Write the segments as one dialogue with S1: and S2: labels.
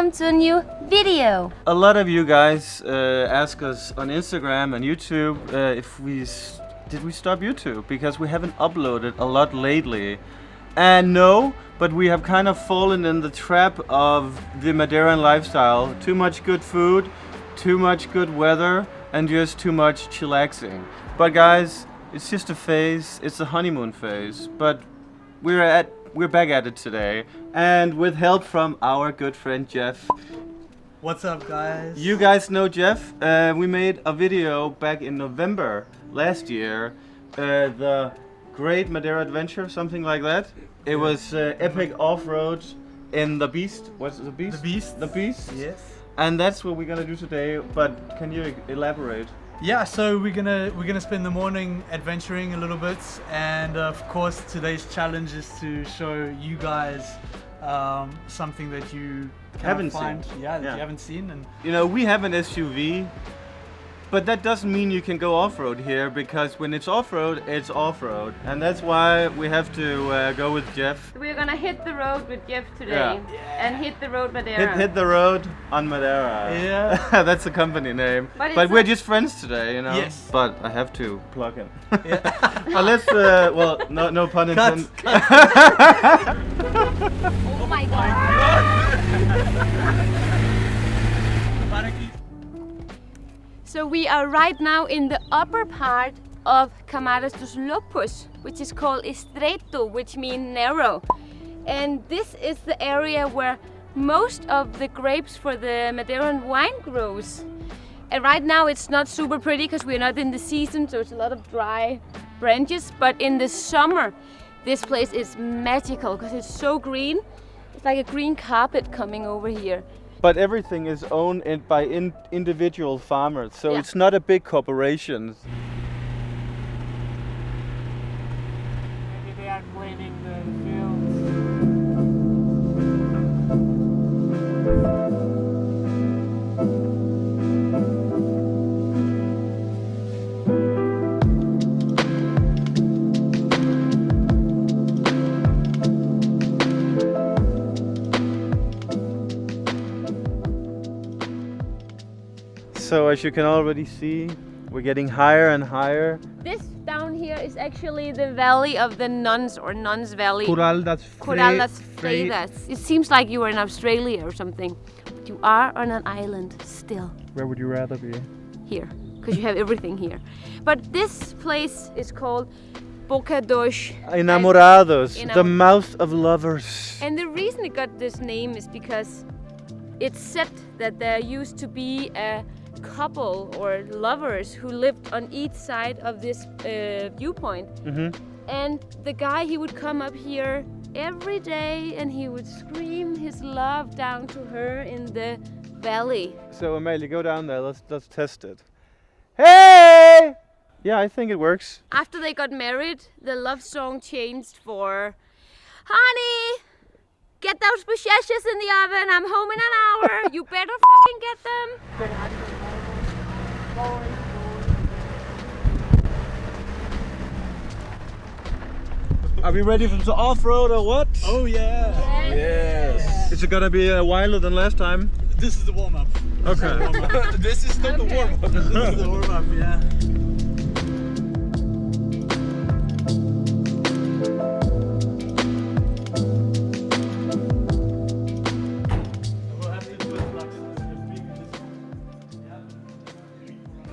S1: welcome to a new video.
S2: A lot of you guys ask us on Instagram and YouTube did we stop YouTube because we haven't uploaded a lot lately. And no, but we have kind of fallen in the trap of the Madeiran lifestyle. Too much good food, too much good weather, and just too much chillaxing. But guys, it's just a phase. It's a honeymoon phase. But we're back at it today, and with help from our good friend Jeff.
S3: What's up, guys?
S2: You guys know Jeff. We made a video back in November last year, the Great Madeira Adventure, something like that. It was epic off-road in the Beast. What's the Beast?
S3: The Beast.
S2: The Beast.
S3: Yes.
S2: And that's what we're gonna do today. But can you elaborate?
S3: Yeah, so we're gonna spend the morning adventuring a little bit, and of course today's challenge is to show you guys something that you
S2: Haven't
S3: find.
S2: seen.
S3: Yeah, that
S2: Yeah.
S3: you haven't seen. And
S2: You know, we have an SUV, but that doesn't mean you can go off-road here, because when it's off-road, it's off-road. And that's why we have to go with Jeff.
S1: We're gonna hit the road with Jeff today.
S2: Yeah.
S1: And hit the road Madeira.
S2: Hit the road on Madeira.
S3: Yeah.
S2: That's the company name.
S1: But
S2: But
S1: it's
S2: we're
S1: a-
S2: just friends today, you know?
S3: Yes.
S2: But I have to plug in.
S3: Yeah.
S2: But let's, well, no pun intended.
S1: Oh my god. So we are right now in the upper part of Camadas dos Lopos, which is called Estreito, which means narrow. And this is the area where most of the grapes for the Madeiran wine grows. And right now it's not super pretty because we're not in the season, so it's a lot of dry branches. But in the summer, this place is magical because it's so green. It's like a green carpet coming over here.
S2: But everything is owned by individual farmers, so
S1: Yeah.
S2: it's not a big corporation.
S3: Maybe they are cleaning the fields.
S2: So as you can already see, we're getting higher and higher.
S1: This down here is actually the valley of the Nuns, or Nuns Valley.
S2: Coral das
S1: Freitas. It seems like you were in Australia or something. But you are on an island still.
S2: Where would you rather be?
S1: Here, because you have everything here. But this place is called Boca dos.
S2: Enamorados,
S1: Enamor-
S2: the mouth of lovers.
S1: And the reason it got this name is because it's said that there used to be a couple or lovers who lived on each side of this viewpoint. And the guy, he would come up here every day and he would scream his love down to her in the valley.
S2: So Amelia, go down there, let's test it. Hey! Yeah, I think it works.
S1: After they got married, the love song changed for "Honey, get those potassias in the oven, I'm home in an hour, you better fucking get them."
S2: Are we ready for the off-road or what?
S3: Oh yeah.
S2: Yes. Is it gonna be wilder than last time?
S3: This is the warm up.
S2: Okay.
S3: This is not the warm up. This is the warm up. Yeah. We'll have to do it like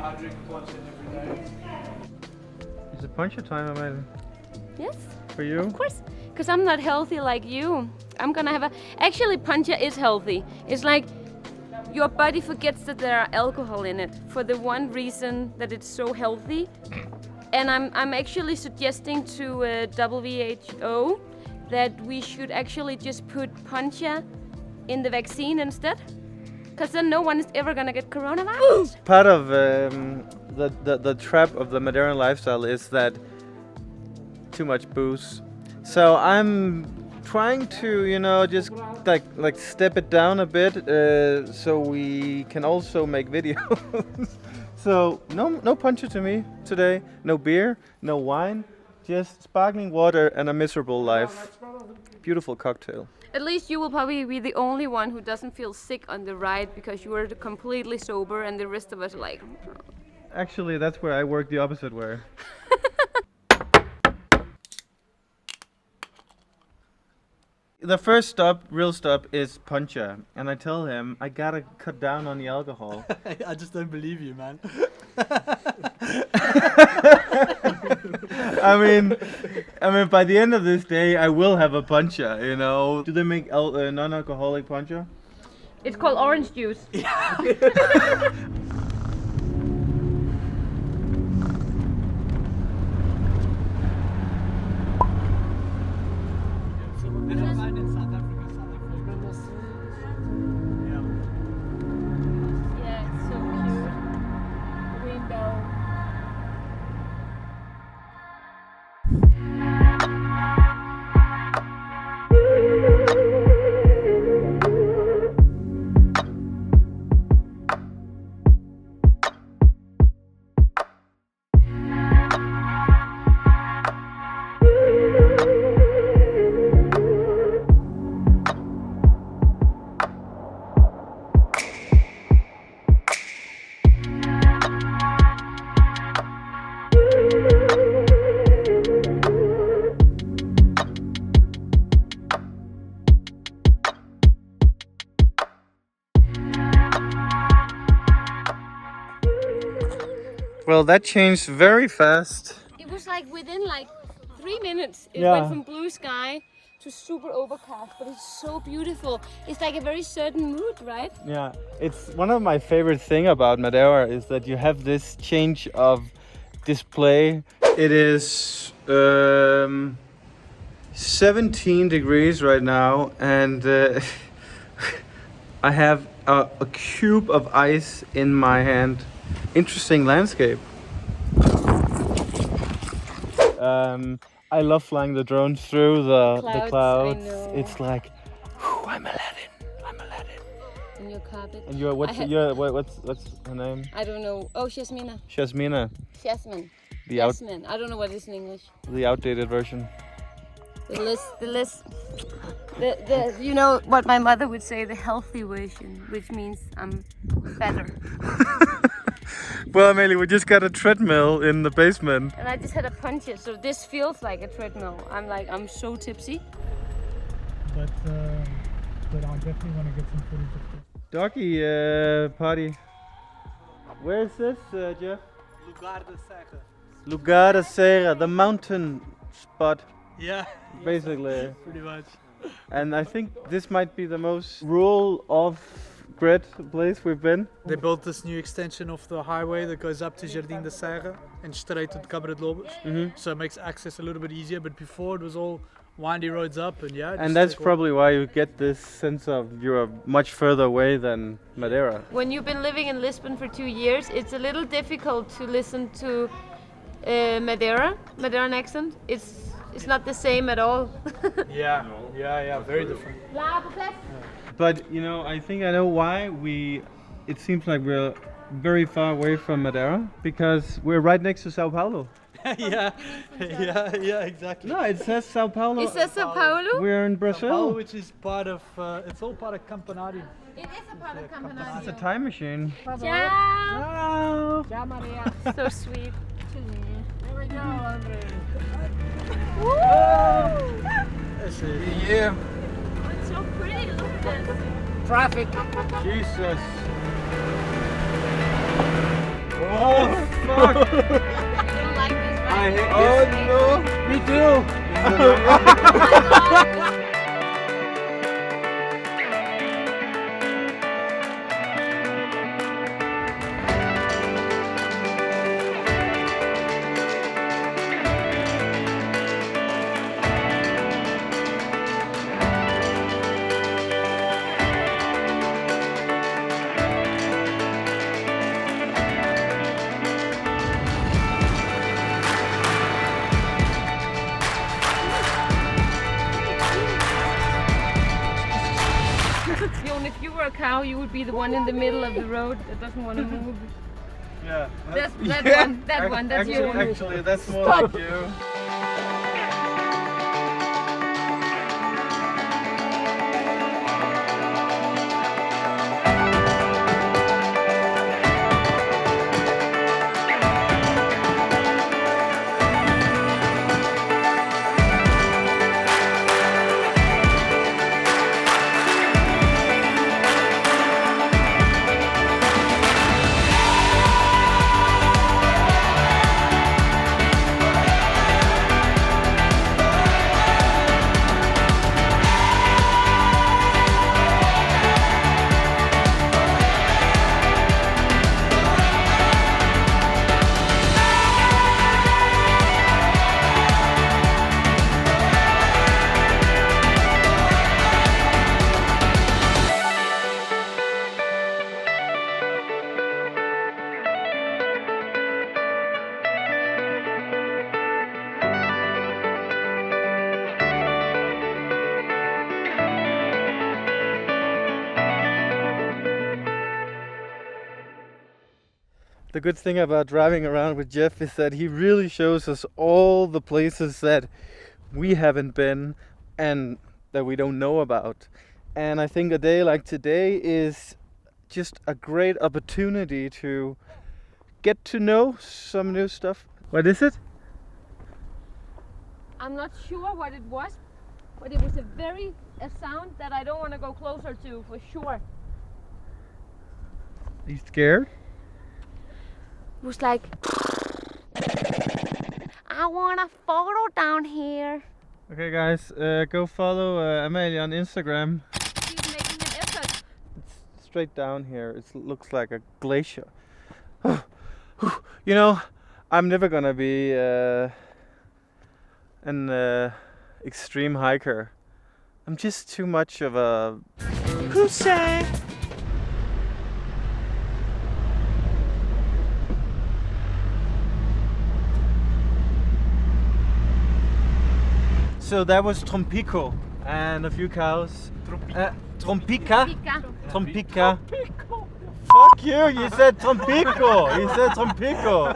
S3: I drink punch every day.
S2: Is it puncher time, Amelia?
S1: Yes,
S2: For you?
S1: of course, because I'm not healthy like you. I'm gonna have actually, puncha is healthy. It's like your body forgets that there are alcohol in it for the one reason that it's so healthy. And I'm actually suggesting to WHO that we should actually just put puncha in the vaccine instead, because then no one is ever gonna get coronavirus.
S2: Part of the trap of the Madeiran lifestyle is that too much booze. So I'm trying to, you know, just like step it down a bit, so we can also make videos. So no puncher to me today. No beer, no wine, just sparkling water and a miserable life. Beautiful cocktail.
S1: At least you will probably be the only one who doesn't feel sick on the ride because you are completely sober and the rest of us are like...
S2: Actually, that's where I work the opposite way. The first stop, real stop, is Poncha, and I tell him I gotta cut down on the alcohol.
S3: I just don't believe you, man.
S2: I mean, by the end of this day, I will have a Poncha. You know? Do they make non-alcoholic Poncha?
S1: It's called orange juice.
S2: Well, that changed very fast.
S1: It was like within like 3 minutes. It
S2: Yeah.
S1: went from blue sky to super overcast, but it's so beautiful. It's like a very certain mood, right?
S2: Yeah, it's one of my favorite thing about Madeira is that you have this change of display. It is 17 degrees right now, and I have a cube of ice in my hand. Interesting landscape. I love flying the drone through the clouds.
S1: I know.
S2: It's like, whew, I'm Aladdin.
S1: In your carpet.
S2: And what's her name?
S1: I don't know. Oh, Jasmina.
S2: Jasmina.
S1: Jasmine.
S2: The
S1: Jasmine. I don't know what it is in English.
S2: the outdated version.
S1: The list. You know what my mother would say, the healthy version, which means I'm fatter.
S2: Well, Amelie, we just got a treadmill in the basement.
S1: And I just had a punch it, so this feels like a treadmill. I'm so tipsy.
S3: But I definitely want to get some footage of this.
S2: Doggy party. Where is this, Jeff?
S3: Lugar da Serra.
S2: Lugar da Serra, the mountain spot,
S3: Yeah.
S2: basically.
S3: Pretty much.
S2: And I think this might be the most rural off-grid place we've been.
S3: They built this new extension of the highway that goes up to Jardim da Serra and straight to Câmara de Lobos. So it makes access a little bit easier, but before it was all windy roads up and yeah.
S2: And that's probably why you get this sense of you're much further away than Madeira.
S1: When you've been living in Lisbon for 2 years, it's a little difficult to listen to Madeiran accent. It's not the same at all.
S3: Yeah, very different.
S2: But you know, I think I know why it seems like we're very far away from Madeira, because we're right next to Sao Paulo.
S3: yeah, exactly.
S2: No, it says Sao Paulo.
S1: It says Sao Paulo?
S2: We're in
S3: Sao
S2: Brazil.
S3: Paulo, which is part of, it's all part of Campanari.
S1: It is a part of Campanari.
S2: It's a time machine.
S1: Ciao!
S2: Ciao.
S4: Maria.
S1: So sweet.
S4: Here we go, Andre.
S3: That's it.
S2: Yeah.
S1: It's so pretty, look at this.
S4: Traffic.
S2: Jesus. Oh fuck!
S1: You don't like this, right?
S2: I hate no! Me too!
S1: Jon, if you were a cow, you would be the one in the middle of the road that doesn't want to move.
S2: Yeah.
S1: That one, that's you.
S2: Actually, that's more like you. the good thing about driving around with Jeff is that he really shows us all the places that we haven't been and that we don't know about. And I think a day like today is just a great opportunity to get to know some new stuff. What is it?
S1: I'm not sure what it was, but it was a sound that I don't want to go closer to for sure.
S2: Are you scared?
S1: It was like, I want a photo down here.
S2: Okay guys, go follow Amalie on Instagram.
S1: She's making an effort.
S2: It's straight down here. It looks like a glacier. You know, I'm never gonna be an extreme hiker. I'm just too much of a pussy. So that was Trompico and a few cows. Trompica? Trompica. Fuck you! You said Trompico. You said Trompico.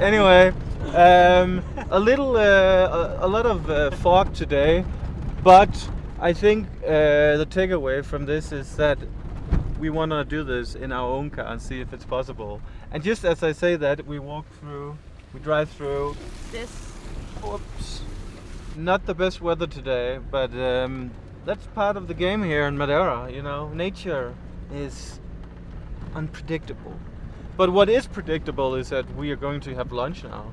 S2: Anyway, a lot of fog today, but I think the takeaway from this is that we want to do this in our own car and see if it's possible. And just as I say that, we drive through
S1: This.
S2: Oops. Not the best weather today, but that's part of the game here in Madeira. You know, nature is unpredictable. But what is predictable is that we are going to have lunch now.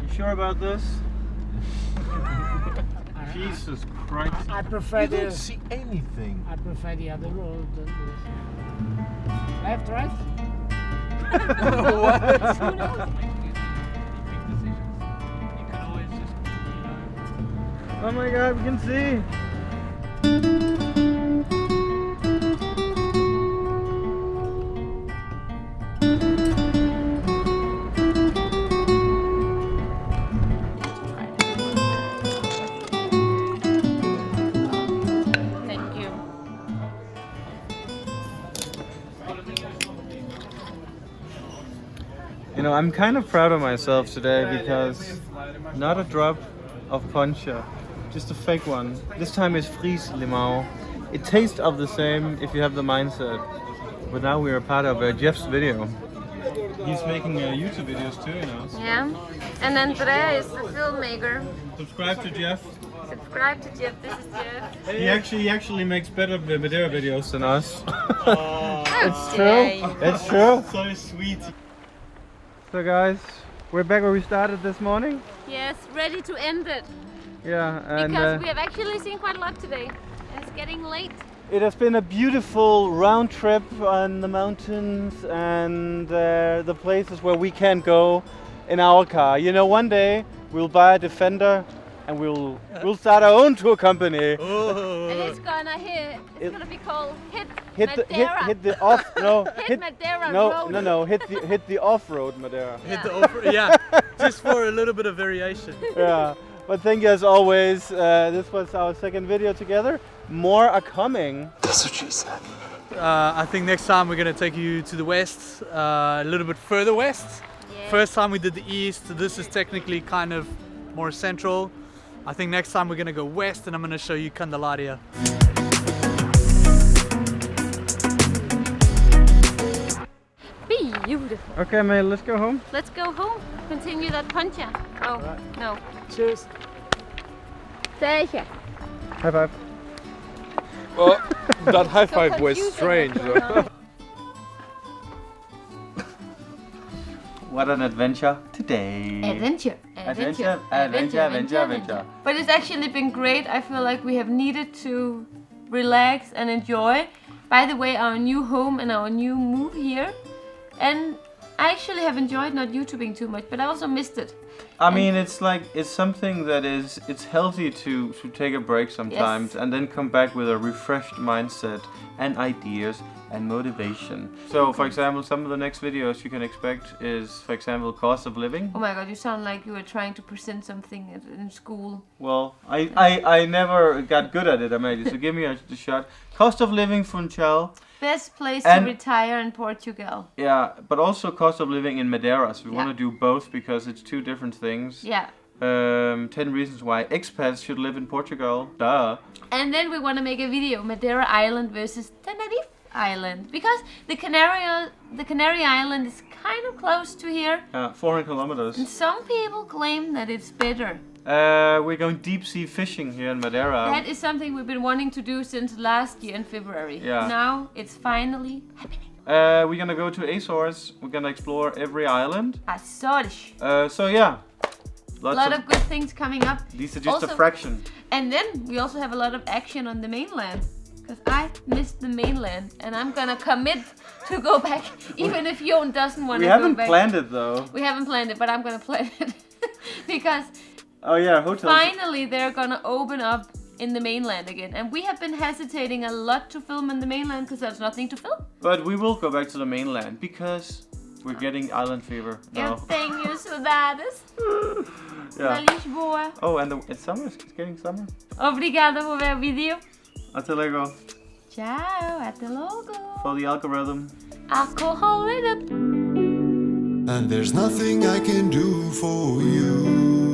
S2: You sure about this? Jesus Christ.
S4: I prefer
S5: You
S4: the.
S5: don't see anything.
S4: I prefer the other road. Left, right?
S1: Who knows?
S2: Oh my God, we can see.
S1: Thank you.
S2: You know, I'm kind of proud of myself today because not a drop of poncha, just a fake one. This time is frise limão. It tastes of the same if you have the mindset. But now we are part of Jeff's video. He's making YouTube videos too, you know.
S1: Yeah. And Andrea is the filmmaker.
S2: Subscribe to Jeff.
S1: Subscribe to Jeff. This is Jeff.
S2: He actually makes better Madeira videos than us.
S1: It's
S2: It's true.
S3: So sweet.
S2: So guys, we're back where we started this morning.
S1: Yes, ready to end it.
S2: Yeah, and
S1: Because we have actually seen quite a lot today. And it's getting late.
S2: it has been a beautiful round trip on the mountains and the places where we can't go in our car. You know, one day we'll buy a Defender and we'll start our own tour company.
S1: And it's gonna gonna be called Hit Madeira.
S2: Hit the off
S1: Hit Madeira
S2: no
S1: Road.
S2: no hit the off-road Madeira.
S3: Hit the offer, yeah, just for a little bit of variation.
S2: Yeah, but thank you as always. This was our second video together. More are coming.
S5: That's what she said.
S3: I think next time we're gonna take you to the west, a little bit further west.
S1: Yeah.
S3: First time we did the east. This is technically kind of more central. I think next time we're gonna go west, and I'm gonna show you Candelaria.
S1: Beautiful.
S2: Okay, mate, let's go home.
S1: Let's go home. Continue that poncha. Oh, no.
S3: Cheers.
S1: Thank
S2: High five.
S5: Well, that high five was strange though.
S2: What an adventure today.
S1: Adventure.
S2: Adventure.
S1: But it's actually been great. I feel like we have needed to relax and enjoy. By the way, our new home and our new move here. And I actually have enjoyed not YouTubing too much, but I also missed it.
S2: I mean, it's something that it's healthy to take a break sometimes,
S1: Yes.
S2: and then come back with a refreshed mindset and ideas and motivation. So, for example, some of the next videos you can expect is, for example, cost of living.
S1: Oh my god, you sound like you were trying to present something in school.
S2: Well, I never got good at it, Amalie, so give me a shot. Cost of living, Funchal.
S1: best place
S2: And-
S1: to retire in Portugal.
S2: Yeah, but also cost of living in Madeira. So we
S1: Yeah.
S2: want to do both because it's two different things.
S1: Yeah.
S2: 10 reasons why expats should live in Portugal. Duh.
S1: And then we want to make a video, Madeira Island versus Tenerife Island, because the Canary Island is kind of close to here.
S2: 400 kilometers.
S1: And some people claim that it's better.
S2: We're going deep sea fishing here in Madeira.
S1: That is something we've been wanting to do since last year in February.
S2: Yeah.
S1: Now it's finally happening.
S2: We're gonna go to Azores. We're gonna explore every island.
S1: Azores.
S2: So yeah,
S1: A lot of good things coming up.
S2: These are just a
S1: Also-
S2: fraction.
S1: And then we also have a lot of action on the mainland. Because I missed the mainland and I'm gonna commit to go back even if Jon doesn't want
S2: We
S1: to go
S2: haven't
S1: back.
S2: planned it though.
S1: We haven't planned it, but I'm gonna plan it. Because
S2: Oh yeah, hotels.
S1: finally they're gonna open up in the mainland again. And we have been hesitating a lot to film in the mainland because there's nothing to film.
S2: But we will go back to the mainland because we're getting island fever
S1: Eu
S2: now.
S1: tenho saudades da
S2: Yeah.
S1: Lisboa.
S2: Oh, and it's summer. It's getting summer.
S1: Obrigada por ver o vídeo.
S2: Até logo.
S1: Tchau, até logo.
S2: For the algorithm.
S1: Alcohol it up.
S6: And there's nothing I can do for you.